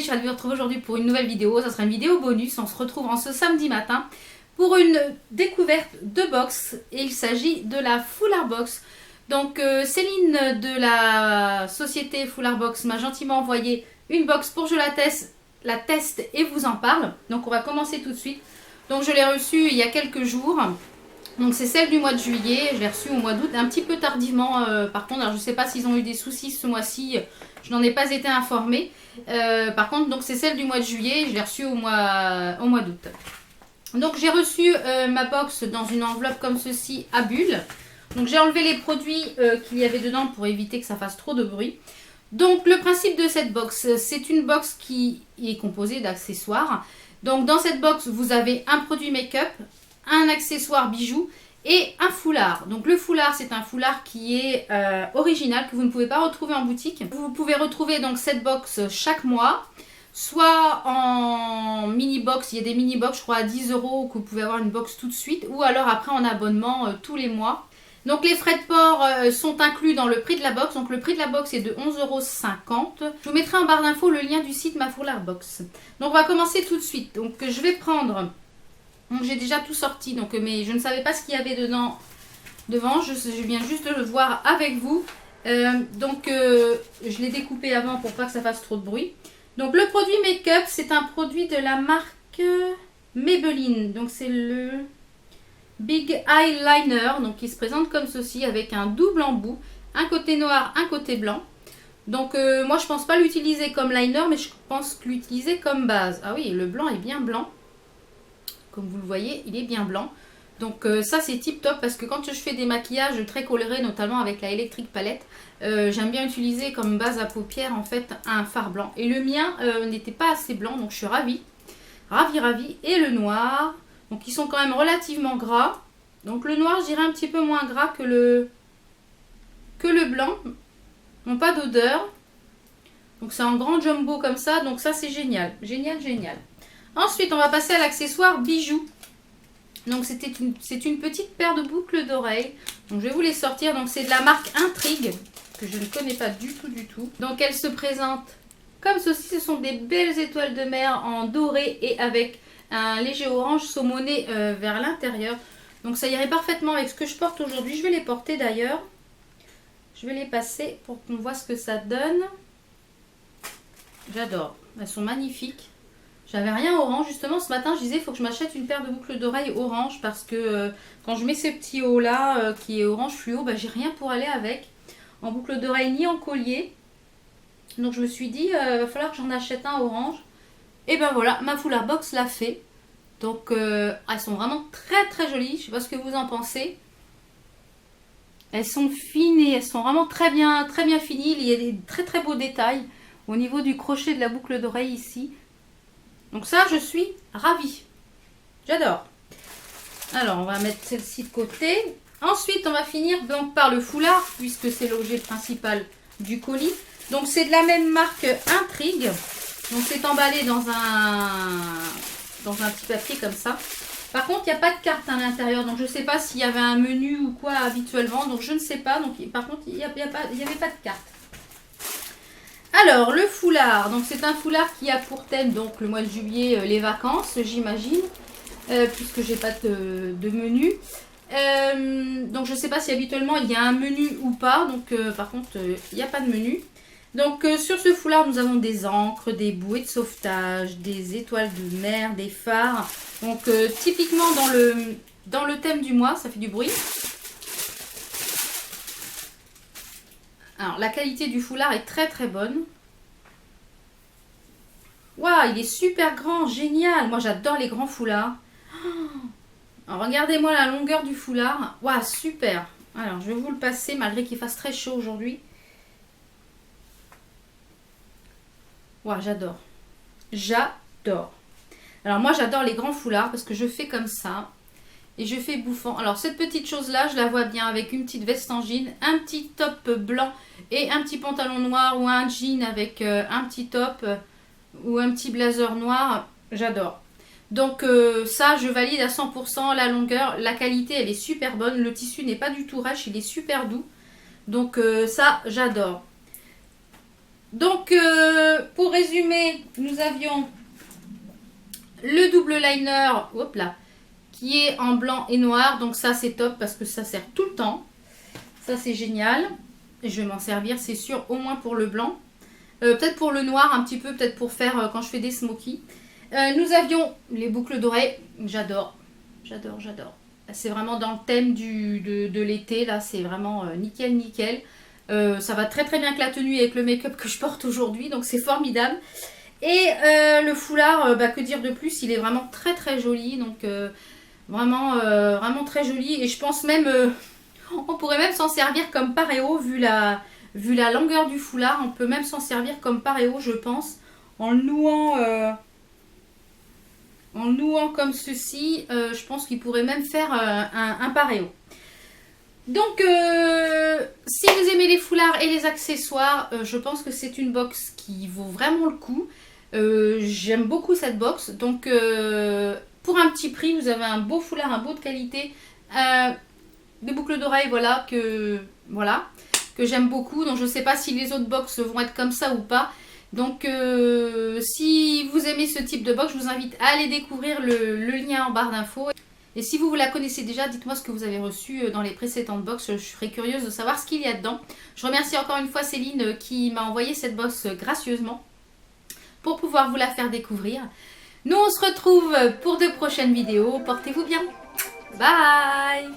je suis ravie de vous retrouver aujourd'hui pour une nouvelle vidéo. Ça sera une vidéo bonus. On se retrouve en ce samedi matin pour une découverte de box. Et il s'agit de la Foulard Box. Donc Céline de la société Foulard Box m'a gentiment envoyé une box pour que je la teste et vous en parle. Donc on va commencer tout de suite. Donc je l'ai reçue il y a quelques jours. Donc c'est celle du mois de juillet, je l'ai reçue au mois d'août, un petit peu tardivement par contre. Alors je ne sais pas s'ils ont eu des soucis ce mois-ci, je n'en ai pas été informée. Par contre donc c'est celle du mois de juillet, je l'ai reçue au mois d'août. Donc j'ai reçu ma box dans une enveloppe comme ceci à bulles. Donc j'ai enlevé les produits qu'il y avait dedans pour éviter que ça fasse trop de bruit. Donc le principe de cette box, c'est une box qui est composée d'accessoires. Donc dans cette box vous avez un produit make-up, un accessoire bijou et un foulard. Donc le foulard, c'est un foulard qui est original, que vous ne pouvez pas retrouver en boutique. Vous pouvez retrouver donc cette box chaque mois, soit en mini box, il y a des mini box je crois à 10 € que vous pouvez avoir une box tout de suite, ou alors après en abonnement tous les mois. Donc les frais de port sont inclus dans le prix de la box. Donc le prix de la box est de 11,50 €. Je vous mettrai en barre d'infos le lien du site Ma Foulard Box. Donc on va commencer tout de suite. Donc je vais prendre... Donc j'ai déjà tout sorti, donc, mais je ne savais pas ce qu'il y avait devant. Je viens juste de le voir avec vous. Je l'ai découpé avant pour pas que ça fasse trop de bruit. Donc le produit make-up, c'est un produit de la marque Maybelline. Donc c'est le Big Eyeliner, donc qui se présente comme ceci avec un double embout, un côté noir, un côté blanc. Donc moi je pense pas l'utiliser comme liner, mais je pense l'utiliser comme base. Ah oui, le blanc est bien blanc. Comme vous le voyez, il est bien blanc. Donc ça c'est tip top parce que quand je fais des maquillages très colorés, notamment avec la Electric Palette, j'aime bien utiliser comme base à paupières en fait un fard blanc. Et le mien n'était pas assez blanc, donc je suis ravie. Ravie. Et le noir, donc ils sont quand même relativement gras. Donc le noir, je dirais un petit peu moins gras que le blanc. N'ont pas d'odeur. Donc c'est en grand jumbo comme ça, donc ça c'est génial. Génial. Ensuite, on va passer à l'accessoire bijou. Donc, c'est une petite paire de boucles d'oreilles. Donc, je vais vous les sortir. Donc, c'est de la marque Intrigue, que je ne connais pas du tout. Donc, elle se présente comme ceci. Ce sont des belles étoiles de mer en doré et avec un léger orange saumonné vers l'intérieur. Donc, ça irait parfaitement avec ce que je porte aujourd'hui. Je vais les porter d'ailleurs. Je vais les passer pour qu'on voit ce que ça donne. J'adore. Elles sont magnifiques. J'avais rien orange, justement ce matin je disais il faut que je m'achète une paire de boucles d'oreilles orange parce que quand je mets ces petits hauts là qui est orange fluo, j'ai rien pour aller avec en boucle d'oreille ni en collier. Donc je me suis dit va falloir que j'en achète un orange. Et ben voilà, ma Foulard Box l'a fait. Donc elles sont vraiment très jolies, je sais pas ce que vous en pensez. Elles sont fines et elles sont vraiment très bien finies. Il y a des très beaux détails au niveau du crochet de la boucle d'oreille ici. Donc ça, je suis ravie. J'adore. Alors, on va mettre celle-ci de côté. Ensuite, on va finir donc par le foulard, puisque c'est l'objet principal du colis. Donc, c'est de la même marque Intrigue. Donc, c'est emballé dans un petit papier comme ça. Par contre, il n'y a pas de carte à l'intérieur. Donc, je ne sais pas s'il y avait un menu ou quoi habituellement. Donc, je ne sais pas. Donc, par contre, il n'y avait pas de carte. Alors, le foulard, donc c'est un foulard qui a pour thème donc le mois de juillet, les vacances, j'imagine, puisque j'ai pas de menu. Donc, je ne sais pas si habituellement il y a un menu ou pas. Donc, par contre, il n'y a pas de menu. Donc, sur ce foulard, nous avons des encres, des bouées de sauvetage, des étoiles de mer, des phares. Donc, typiquement dans le thème du mois, ça fait du bruit. Alors, la qualité du foulard est très bonne. Waouh, il est super grand, génial. Moi, j'adore les grands foulards. Alors, regardez-moi la longueur du foulard. Waouh, super. Alors, je vais vous le passer malgré qu'il fasse très chaud aujourd'hui. Waouh, j'adore. J'adore. Alors, moi, j'adore les grands foulards parce que je fais comme ça. Et je fais bouffant. Alors cette petite chose là, je la vois bien avec une petite veste en jean, un petit top blanc et un petit pantalon noir ou un jean avec un petit top ou un petit blazer noir. J'adore. Donc ça, je valide à 100% la longueur. La qualité, elle est super bonne. Le tissu n'est pas du tout rêche, il est super doux. Donc ça, j'adore. Donc, pour résumer, nous avions le double liner, hop là, qui est en blanc et noir. Donc ça, c'est top parce que ça sert tout le temps. Ça, c'est génial. Et je vais m'en servir, c'est sûr, au moins pour le blanc. Peut-être pour le noir, un petit peu, peut-être pour faire quand je fais des smokies. Nous avions les boucles dorées. J'adore, j'adore, j'adore. C'est vraiment dans le thème de l'été. Là, c'est vraiment nickel, nickel. Ça va très très bien avec la tenue et avec le make-up que je porte aujourd'hui. Donc, c'est formidable. Et le foulard, que dire de plus, il est vraiment très très joli. Donc, vraiment, vraiment très joli. Et je pense même, on pourrait même s'en servir comme paréo vu la longueur du foulard. On peut même s'en servir comme paréo, je pense. En le nouant comme ceci, je pense qu'il pourrait même faire un paréo. Donc, si vous aimez les foulards et les accessoires, je pense que c'est une box qui vaut vraiment le coup. J'aime beaucoup cette box. Donc, pour un petit prix, vous avez un beau foulard, un beau de qualité. Des boucles d'oreilles, voilà, que j'aime beaucoup. Donc, je ne sais pas si les autres box vont être comme ça ou pas. Donc, si vous aimez ce type de box, je vous invite à aller découvrir le lien en barre d'infos. Et si vous la connaissez déjà, dites-moi ce que vous avez reçu dans les précédentes box. Je serais curieuse de savoir ce qu'il y a dedans. Je remercie encore une fois Céline qui m'a envoyé cette box gracieusement pour pouvoir vous la faire découvrir. Nous, on se retrouve pour de prochaines vidéos. Portez-vous bien. Bye!